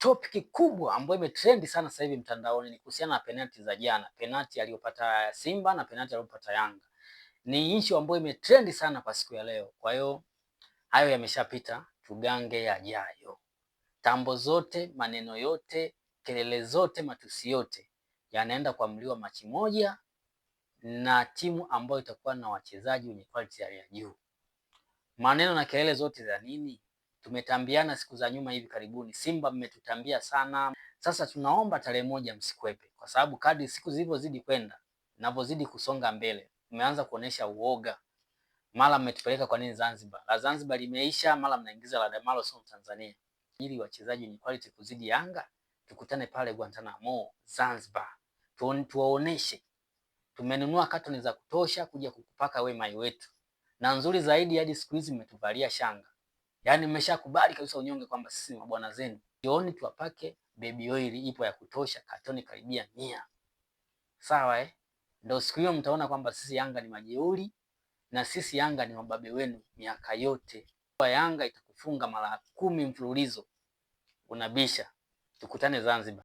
topic kubwa ambayo imetrend sana sasa hivi mtandaoni ni kuhusiana na penalti za jana, penalti aliyopata Simba na penalti aliyopata Yanga. Ni issue ambayo imetrend sana kwa siku ya leo. Kwa hiyo hayo yameshapita, tugange yajayo. Tambo zote, maneno yote, kelele zote, matusi yote yanaenda kuamliwa Machi moja na timu ambayo itakuwa na wachezaji wenye quality ya juu. Maneno na kelele zote za nini? Tumetambiana siku za nyuma hivi karibuni. Simba mmetutambia sana. Sasa tunaomba tarehe moja msikwepe, kwa sababu kadri siku zilivyozidi kwenda, ninavyozidi kusonga mbele, mmeanza kuonesha uoga. Mara mmetupeleka kwa nini Zanzibar? La Zanzibar limeisha, mara mnaingiza la Damalo Sound Tanzania. Ili wachezaji wenye quality kuzidi Yanga, tukutane pale Guantanamo Zanzibar. Tuwaoneshe. Tumenunua katoni za kutosha kuja kukupaka we mai wetu. Na nzuri zaidi hadi siku hizi mmetuvalia shanga. Yaani mmeshakubali kabisa unyonge kwamba sisi mabwana zenu. Jioni tuwapake baby oil ipo ya kutosha, katoni karibia 100. Sawa Ndio siku hiyo mtaona kwamba sisi Yanga ni majeuri na sisi Yanga ni mababe wenu miaka yote. Kwa Yanga itakufunga mara 10 mfululizo. Unabisha. Tukutane Zanzibar.